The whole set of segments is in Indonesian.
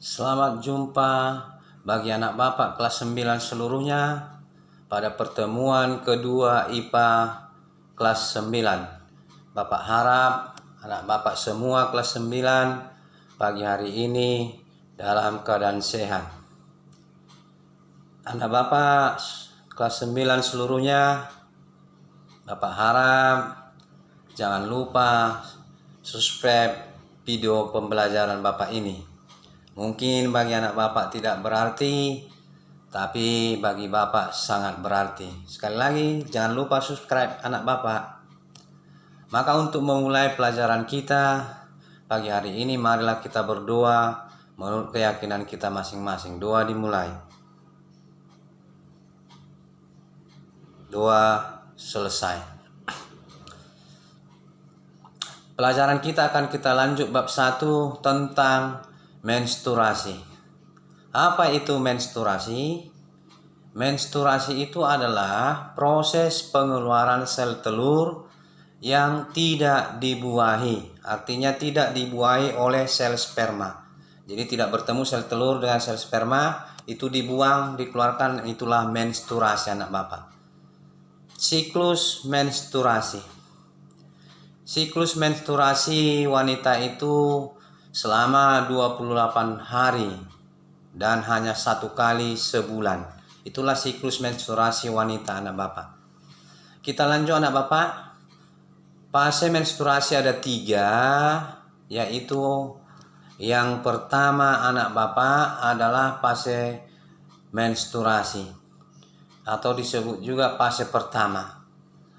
Selamat jumpa bagi anak Bapak kelas 9 seluruhnya pada pertemuan kedua IPA kelas 9. Bapak harap anak Bapak semua kelas 9 pagi hari ini dalam keadaan sehat. Anak Bapak kelas 9 seluruhnya, Bapak harap jangan lupa subscribe video pembelajaran Bapak ini. Mungkin bagi anak Bapak tidak berarti, tapi bagi Bapak sangat berarti. Sekali lagi, jangan lupa subscribe anak Bapak. Maka untuk memulai pelajaran kita pagi hari ini, marilah kita berdoa menurut keyakinan kita masing-masing. Doa dimulai. Doa selesai. Pelajaran kita akan kita lanjut bab 1 tentang menstruasi. Apa itu menstruasi? Menstruasi itu adalah proses pengeluaran sel telur yang tidak dibuahi. Artinya tidak dibuahi oleh sel sperma. Jadi tidak bertemu sel telur dengan sel sperma, itu dibuang, dikeluarkan, itulah menstruasi anak Bapak. Siklus menstruasi. Siklus menstruasi wanita itu selama 28 hari dan hanya 1 kali sebulan. Itulah siklus menstruasi wanita anak Bapak. Kita lanjut anak Bapak. Fase menstruasi ada 3, yaitu yang pertama anak Bapak adalah fase menstruasi atau disebut juga fase pertama.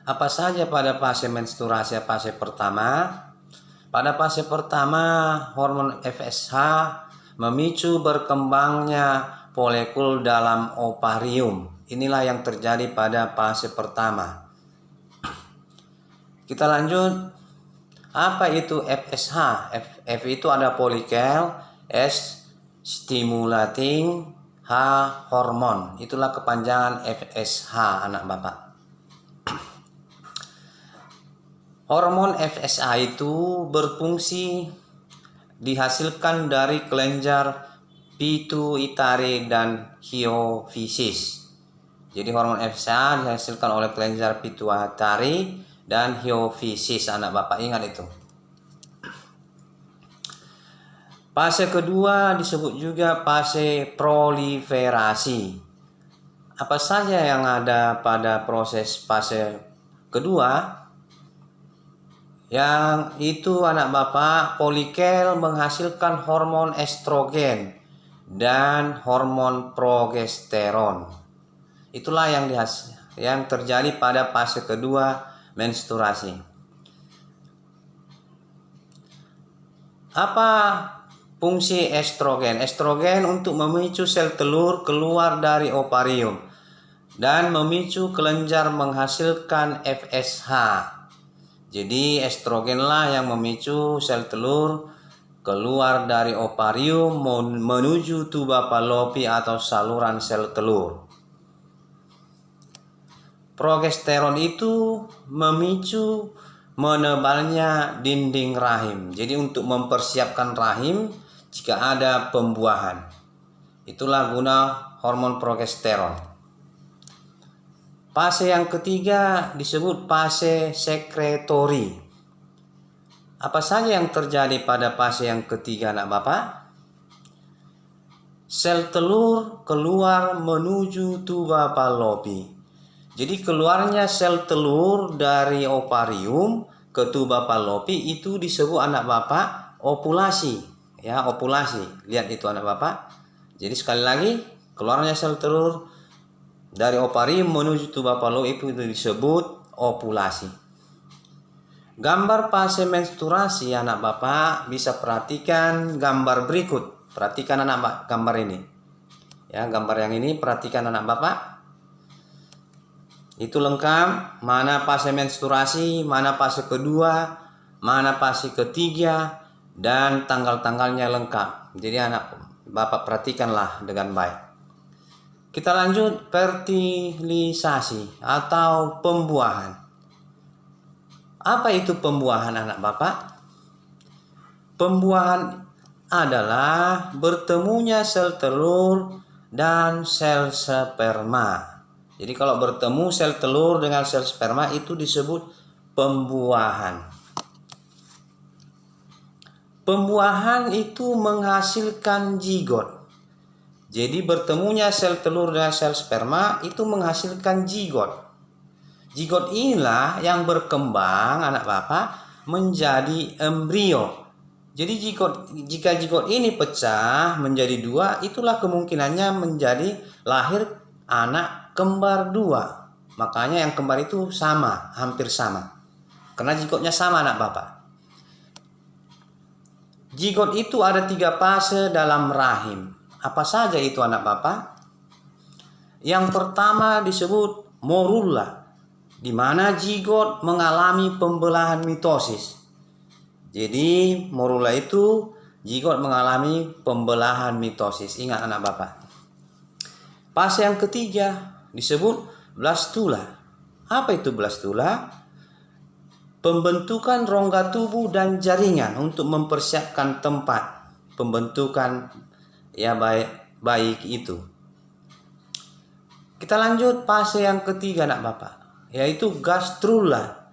Apa saja pada fase menstruasi fase pertama? Pada fase pertama, hormon FSH memicu berkembangnya folekul dalam ovarium. Inilah yang terjadi pada fase pertama. Kita lanjut. Apa itu FSH? F itu ada folikel, S stimulating, H hormon. Itulah kepanjangan FSH anak Bapak. Hormon FSH itu berfungsi dihasilkan dari kelenjar pituitari dan hiofisis. Jadi hormon FSH dihasilkan oleh kelenjar pituitari dan hiofisis anak Bapak, ingat itu. Fase kedua disebut juga fase proliferasi. Apa saja yang ada pada proses fase kedua? Yang itu anak Bapak, folikel menghasilkan hormon estrogen dan hormon progesteron. Itulah yang terjadi pada fase kedua menstruasi. Apa fungsi estrogen? Estrogen untuk memicu sel telur keluar dari ovarium dan memicu kelenjar menghasilkan FSH. Jadi estrogenlah yang memicu sel telur keluar dari ovarium menuju tuba Fallopi atau saluran sel telur. Progesteron itu memicu menebalnya dinding rahim. Jadi untuk mempersiapkan rahim jika ada pembuahan. Itulah guna hormon progesteron. Fase yang ketiga disebut fase sekretori. Apa saja yang terjadi pada fase yang ketiga anak Bapak? Sel telur keluar menuju tuba Fallopi. Jadi keluarnya sel telur dari ovarium ke tuba Fallopi itu disebut anak Bapak ovulasi. Ya, ovulasi. Lihat itu anak Bapak. Jadi sekali lagi, keluarnya sel telur dari ovarium menuju tuba Fallopi itu disebut ovulasi. Gambar fase menstruasi anak Bapak bisa perhatikan gambar berikut. Perhatikan anak Bapak gambar ini. Ya, gambar yang ini perhatikan anak Bapak. Itu lengkap, mana fase menstruasi, mana fase kedua, mana fase ketiga, dan tanggal-tanggalnya lengkap. Jadi anak Bapak perhatikanlah dengan baik. Kita lanjut fertilisasi atau pembuahan. Apa itu pembuahan anak Bapak? Pembuahan adalah bertemunya sel telur dan sel sperma. Jadi kalau bertemu sel telur dengan sel sperma itu disebut pembuahan. Pembuahan itu menghasilkan zigot. Jadi bertemunya sel telur dengan sel sperma itu menghasilkan zigot. Zigot inilah yang berkembang anak Bapak menjadi embrio. Jadi jika zigot ini pecah menjadi dua, itulah kemungkinannya menjadi lahir anak kembar dua. Makanya yang kembar itu sama, hampir sama. Karena zigotnya sama anak Bapak. Zigot itu ada 3 fase dalam rahim. Apa saja itu anak Bapak? Yang pertama disebut morula, di mana zigot mengalami pembelahan mitosis. Jadi morula itu zigot mengalami pembelahan mitosis. Ingat anak Bapak. Fase yang ketiga disebut blastula. Apa itu blastula? Pembentukan rongga tubuh dan jaringan untuk mempersiapkan tempat pembentukan bayi itu. Kita lanjut fase yang ketiga anak Bapak, yaitu gastrula.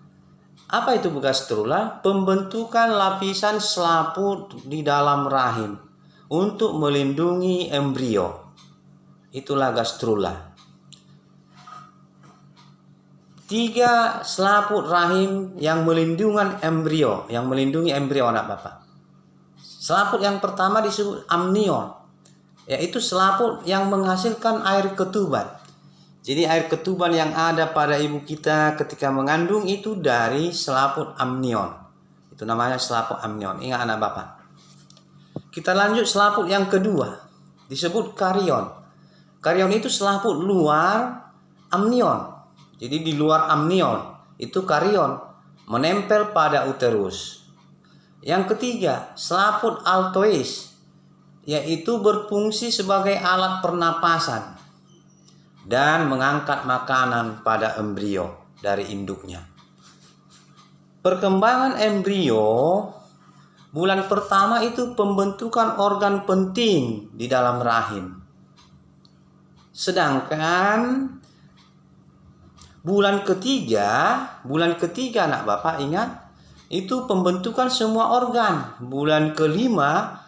Apa itu gastrula? Pembentukan lapisan selaput di dalam rahim untuk melindungi embrio. Itulah gastrula. 3 selaput rahim yang melindungi embrio, anak Bapak. Selaput yang pertama disebut amnion, yaitu selaput yang menghasilkan air ketuban. Jadi air ketuban yang ada pada ibu kita ketika mengandung itu dari selaput amnion. Itu namanya selaput amnion. Ingat anak Bapak. Kita lanjut selaput yang kedua, disebut karion. Karion itu selaput luar amnion. Jadi di luar amnion itu karion menempel pada uterus. Yang ketiga, selaput altois, yaitu berfungsi sebagai alat pernapasan dan mengangkat makanan pada embrio dari induknya. Perkembangan embrio bulan pertama itu pembentukan organ penting di dalam rahim. Sedangkan bulan ketiga anak Bapak ingat, itu pembentukan semua organ. Bulan kelima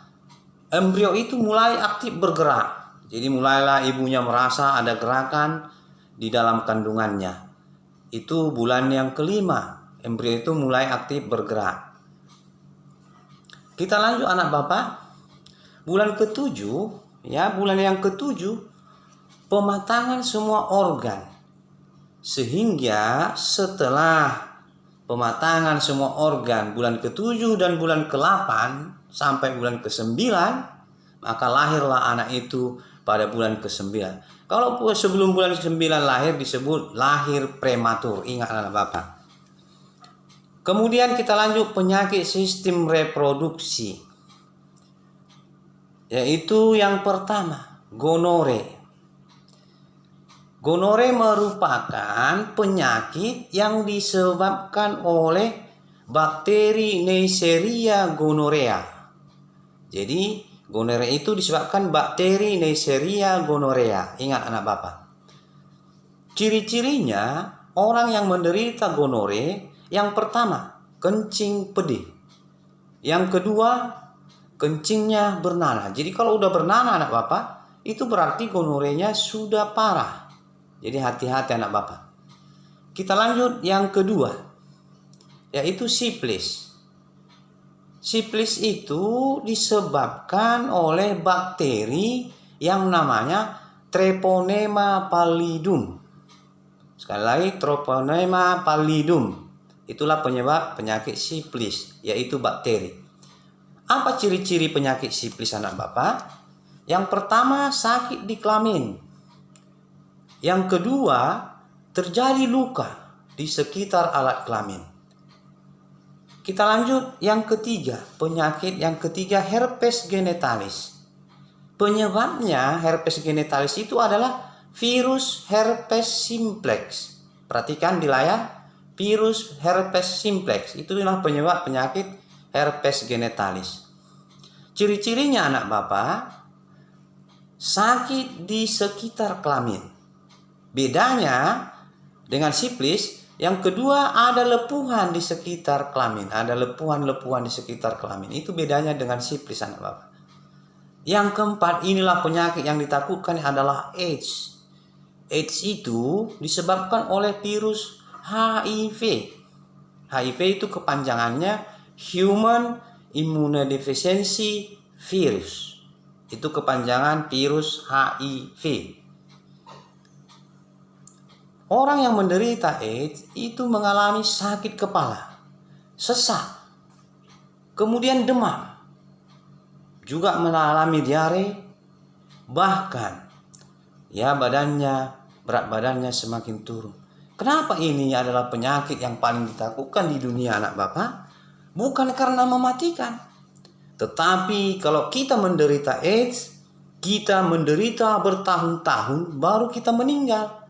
embrio itu mulai aktif bergerak. Jadi mulailah ibunya merasa ada gerakan di dalam kandungannya. Itu bulan yang kelima, embrio itu mulai aktif bergerak. Kita lanjut anak Bapak. Bulan yang ketujuh pematangan semua organ. Sehingga setelah pematangan semua organ bulan ke-7 dan bulan ke-8 sampai bulan ke-9, maka lahirlah anak itu pada bulan ke-9. Kalau sebelum bulan ke-9 lahir disebut lahir prematur. Ingat anak Bapak. Kemudian kita lanjut penyakit sistem reproduksi. Yaitu yang pertama, gonore. Gonore merupakan penyakit yang disebabkan oleh bakteri Neisseria gonorrhea. Jadi gonore itu disebabkan bakteri Neisseria gonorrhea. Ingat anak Bapak. Ciri-cirinya orang yang menderita gonore, yang pertama kencing pedih. Yang kedua kencingnya bernanah. Jadi kalau udah bernanah anak Bapak, itu berarti gonorenya sudah parah. Jadi hati-hati anak Bapak. Kita lanjut yang kedua, yaitu siflis. Siflis itu disebabkan oleh bakteri yang namanya Treponema pallidum. Sekali lagi, Treponema pallidum. Itulah penyebab penyakit siflis, yaitu bakteri. Apa ciri-ciri penyakit siflis anak Bapak? Yang pertama, sakit di kelamin. Yang kedua, terjadi luka di sekitar alat kelamin. Kita lanjut yang ketiga, penyakit yang ketiga herpes genitalis. Penyebabnya herpes genitalis itu adalah virus herpes simplex. Perhatikan di layar, virus herpes simplex. Itulah penyebab penyakit herpes genitalis. Ciri-cirinya anak Bapak, sakit di sekitar kelamin. Bedanya dengan sifilis, yang kedua ada lepuhan di sekitar kelamin. Ada lepuhan-lepuhan di sekitar kelamin. Itu bedanya dengan sifilis anak Bapak. Yang keempat, inilah penyakit yang ditakutkan adalah AIDS. AIDS itu disebabkan oleh virus HIV. HIV itu kepanjangannya Human Immunodeficiency Virus. Itu kepanjangan virus HIV. Orang yang menderita AIDS itu mengalami sakit kepala, sesak, kemudian demam, juga mengalami diare, bahkan berat badannya semakin turun. Kenapa ini adalah penyakit yang paling ditakutkan di dunia anak Bapak? Bukan karena mematikan, tetapi kalau kita menderita AIDS, kita menderita bertahun-tahun baru kita meninggal.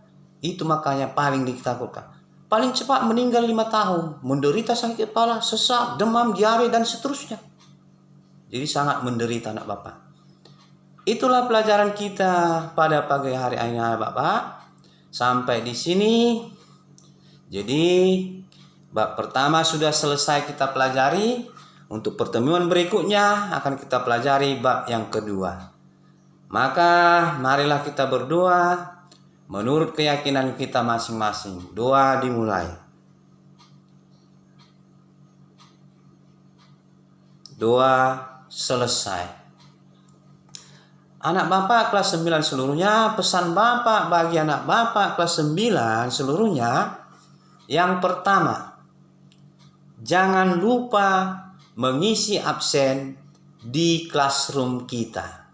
Itu makanya paling ditakutkan. Paling cepat meninggal 5 tahun, menderita sakit kepala, sesak, demam, diare, dan seterusnya. Jadi sangat menderita anak Bapak. Itulah pelajaran kita pada pagi hari ini anak Bapak. Sampai di sini. Jadi bab pertama sudah selesai kita pelajari. Untuk pertemuan berikutnya akan kita pelajari bab yang kedua. Maka marilah kita berdoa menurut keyakinan kita masing-masing. Doa dimulai. Doa selesai. Anak Bapak kelas 9 seluruhnya, pesan Bapak bagi anak Bapak kelas 9 seluruhnya. Yang pertama, jangan lupa mengisi absen di classroom kita.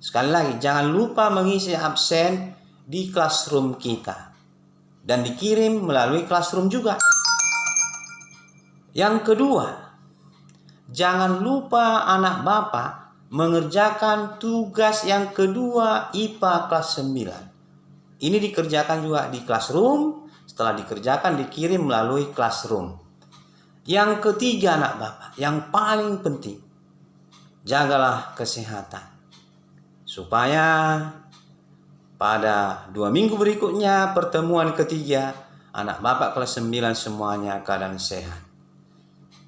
Sekali lagi, jangan lupa mengisi absen di classroom kita. Dan dikirim melalui classroom juga. Yang kedua, jangan lupa anak Bapak mengerjakan tugas yang kedua IPA kelas 9. Ini dikerjakan juga di classroom. Setelah dikerjakan dikirim melalui classroom. Yang ketiga anak Bapak, yang paling penting, jagalah kesehatan. Supaya pada 2 minggu berikutnya pertemuan ketiga, anak Bapak kelas 9 semuanya keadaan sehat.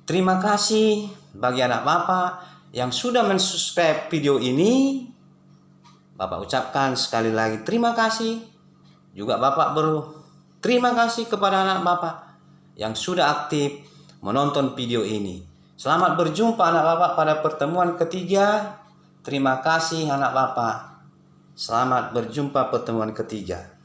Terima kasih bagi anak Bapak yang sudah mensubscribe video ini. Bapak ucapkan sekali lagi terima kasih. Juga Bapak terima kasih kepada anak Bapak yang sudah aktif menonton video ini. Selamat berjumpa anak Bapak pada pertemuan ketiga. Terima kasih anak Bapak. Selamat berjumpa pertemuan ketiga.